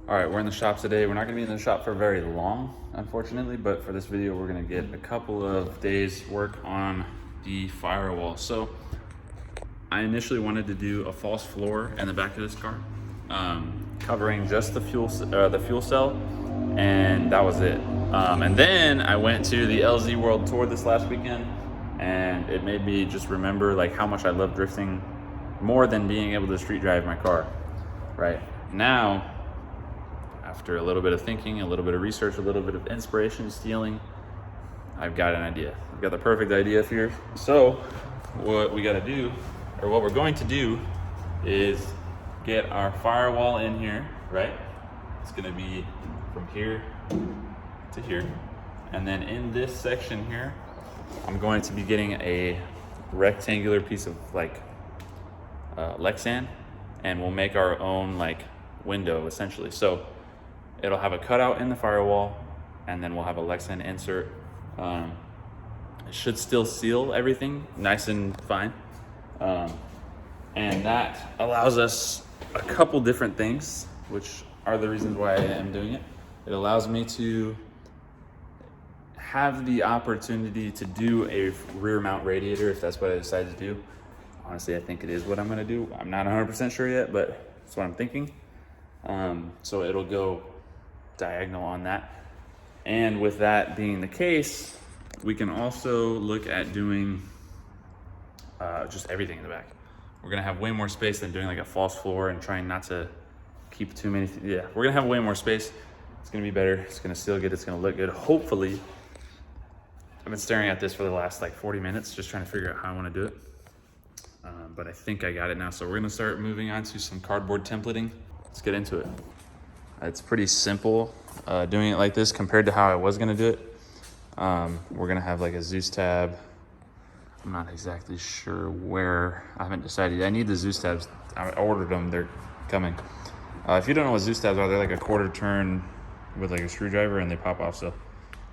All right, we're in the shop today. We're not gonna be in the shop for very long, unfortunately, but for this video, we're gonna get a couple of days work on the Firewall. So I initially wanted to do a false floor in the back of this car, covering just the fuel cell, and that was it. And then I went to the LZ World Tour this last weekend, and it made me just remember like how much I love drifting more than being able to street drive my car. Right now, after a little bit of thinking, a little bit of research, a little bit of inspiration stealing, I've got an idea. I've got the perfect idea here. So what we got to do, or what we're going to do, is get our Firewall in here, right? It's going to be from here to here. And then in this section here, I'm going to be getting a rectangular piece of like Lexan, and we'll make our own like window essentially. So it'll have a cutout in the Firewall, and then we'll have a Lexan insert. It should still seal everything nice and fine. And that allows us a couple different things, which are the reasons why I am doing it. It allows me to have the opportunity to do a rear mount radiator if that's what I decide to do. Honestly, I think it is what I'm gonna do. I'm not 100% sure yet, but that's what I'm thinking. So it'll go diagonal on that. And with that being the case, we can also look at doing just everything in the back. We're gonna have way more space than doing like a false floor and trying not to keep too many. Yeah, we're gonna have way more space. It's gonna be better. It's gonna seal good. It's gonna look good. Hopefully, I've been staring at this for the last like 40 minutes, just trying to figure out how I wanna do it. But I think I got it now. So we're gonna start moving on to some cardboard templating. Let's get into it. It's pretty simple doing it like this compared to how I was gonna do it. We're gonna have like a Zeus tab. I'm not exactly sure where. I haven't decided. I need the Zeus tabs. I ordered them. They're coming. If you don't know what Zeus tabs are, they're like a quarter turn with like a screwdriver, and they pop off. So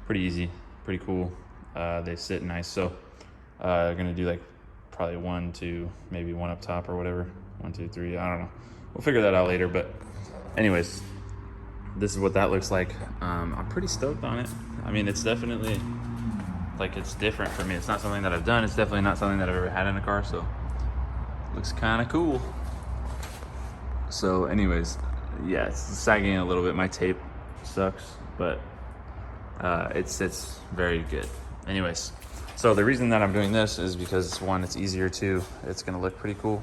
pretty easy, pretty cool. They sit nice. So I'm gonna do like probably 1, 2, maybe one up top or whatever. 1, 2, 3. I don't know. We'll figure that out later. But anyways, this is what that looks like. I'm pretty stoked on it. I mean, it's definitely like, it's different for me. It's not something that I've done. It's definitely not something that I've ever had in a car. So it looks kind of cool. So anyways, yeah, it's sagging a little bit. My tape sucks, but it sits very good. Anyways, so the reason that I'm doing this is because 1, it's easier. 2, it's gonna look pretty cool.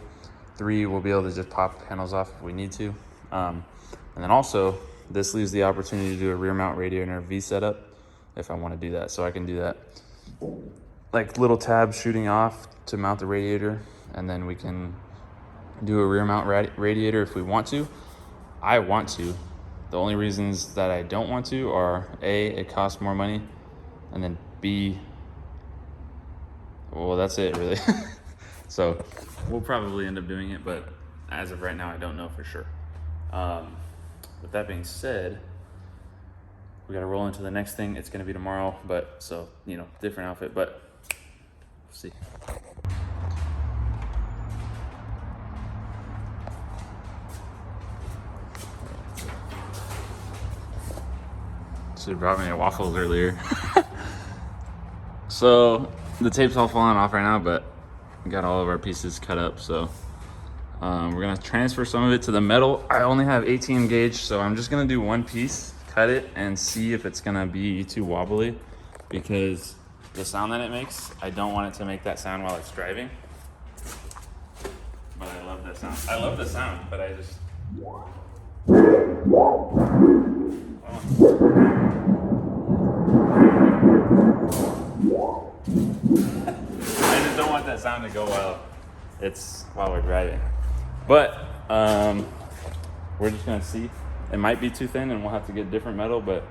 3, we'll be able to just pop panels off if we need to. And then also, this leaves the opportunity to do a rear mount radiator V setup if I want to do that. So I can do that, like little tabs shooting off to mount the radiator, and then we can do a rear mount radiator if we want to. I want to. The only reasons that I don't want to are A, it costs more money, and then B, well, that's it really. So we'll probably end up doing it, but as of right now, I don't know for sure. With that being said, we got to roll into the next thing. It's going to be tomorrow, but so, you know, different outfit, but we'll see. Should have brought me a waffles earlier. So the tape's all falling off right now, but we got all of our pieces cut up. So we're gonna transfer some of it to the metal. I only have 18 gauge, so I'm just gonna do one piece, cut it, and see if it's gonna be too wobbly, because the sound that it makes, I don't want it to make that sound while it's driving. But I love that sound. I love the sound, but I just... I just don't want that sound to go while we're driving. But we're just gonna see. It might be too thin, and we'll have to get different metal. But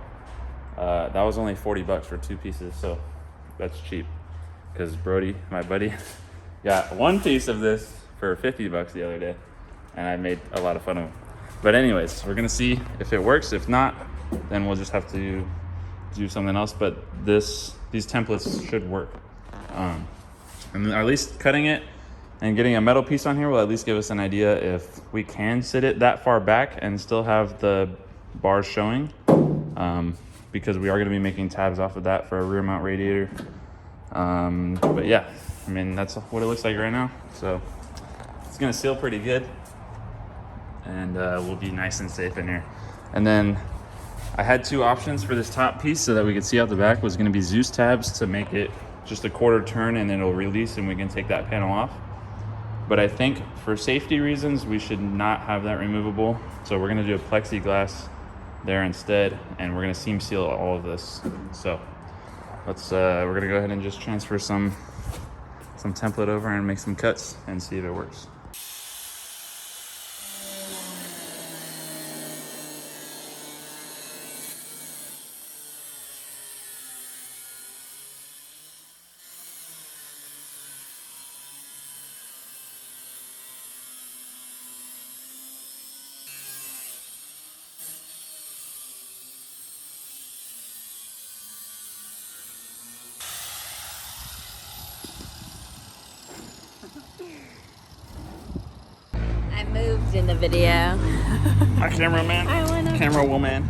that was only $40 for 2 pieces, so that's cheap. Because Brody, my buddy, got 1 piece of this for $50 the other day, and I made a lot of fun of him. But anyways, we're gonna see if it works. If not, then we'll just have to do something else. But these templates should work. And at least cutting it and getting a metal piece on here will at least give us an idea if we can sit it that far back and still have the bars showing, because we are gonna be making tabs off of that for a rear mount radiator. But yeah, I mean, that's what it looks like right now. So it's gonna seal pretty good, and we'll be nice and safe in here. And then I had two options for this top piece so that we could see out the back. Was gonna be Zeus tabs to make it just a quarter turn and then it'll release and we can take that panel off. But I think for safety reasons, we should not have that removable. So we're gonna do a plexiglass there instead, and we're gonna seam seal all of this. So let's, we're gonna go ahead and just transfer some template over and make some cuts and see if it works. I moved in the video. Hi, cameraman. Camera woman.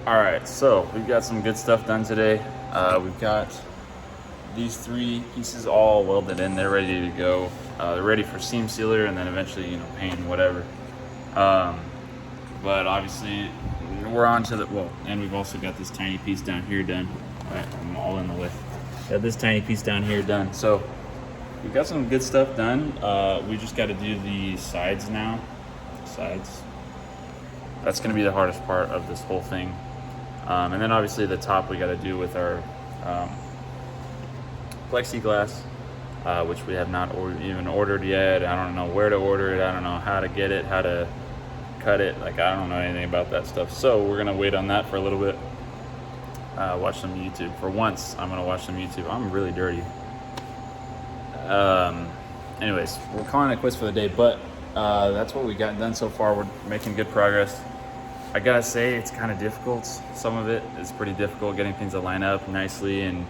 All right, so we've got some good stuff done today. We've got these three pieces all welded in. They're ready to go. They're ready for seam sealer and then eventually, you know, paint and whatever. But obviously we're on to the, well, and we've also got this tiny piece down here done. All right, I'm all in the way. Got this tiny piece down here done. So we've got some good stuff done. We just got to do the sides now. Sides. That's going to be the hardest part of this whole thing. And then obviously the top we got to do with our plexiglass, which we have not even ordered yet. I don't know where to order it. I don't know how to get it, how to cut it. Like, I don't know anything about that stuff. So we're going to wait on that for a little bit. Watch some YouTube. For once, I'm going to watch some YouTube. I'm really dirty. Anyways, we're calling it quits for the day, but that's what we got done so far. We're making good progress. I gotta say, it's kind of difficult. Some of it is pretty difficult, getting things to line up nicely and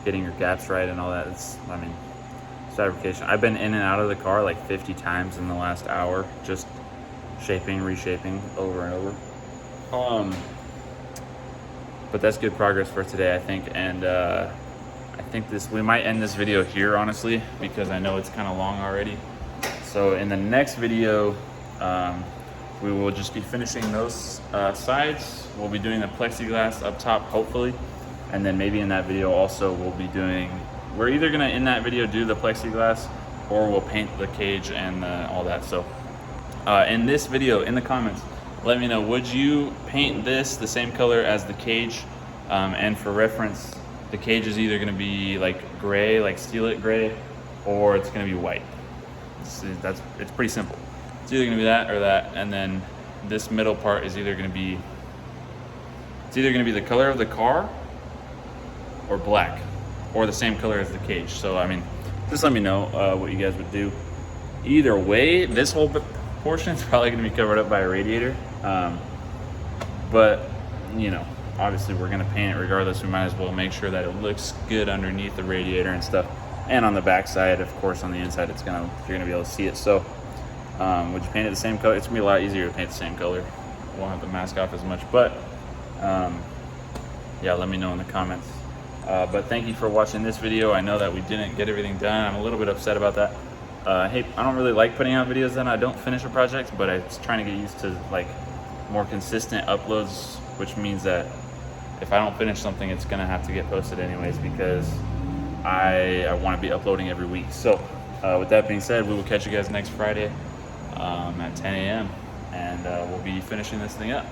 getting your gaps right and all that. It's fabrication. I've been in and out of the car like 50 times in the last hour, just shaping, reshaping over and over. But that's good progress for today, I think. And I think we might end this video here, honestly, because I know it's kind of long already. So in the next video, we will just be finishing those sides. We'll be doing the plexiglass up top, hopefully. And then maybe in that video also we'll be doing, we're either gonna in that video do the plexiglass or we'll paint the cage and all that. So in this video, in the comments, let me know, would you paint this the same color as the cage? And for reference, the cage is either gonna be like gray, like steel it gray, or it's gonna be white. It's pretty simple. It's either gonna be that or that, and then this middle part is either gonna be the color of the car or black, or the same color as the cage. So I mean, just let me know what you guys would do. Either way, this whole portion is probably gonna be covered up by a radiator, but you know, obviously we're gonna paint it regardless. We might as well make sure that it looks good underneath the radiator and stuff. And on the back side, of course, on the inside, you're gonna be able to see it. So would you paint it the same color? It's gonna be a lot easier to paint the same color. Won't have to mask off as much, but yeah, let me know in the comments. But thank you for watching this video. I know that we didn't get everything done. I'm a little bit upset about that. Hey, I don't really like putting out videos then I don't finish a project, but I'm trying to get used to like more consistent uploads, which means that if I don't finish something, it's gonna have to get posted anyways, because I want to be uploading every week. So with that being said, we will catch you guys next Friday at 10 a.m. and we'll be finishing this thing up.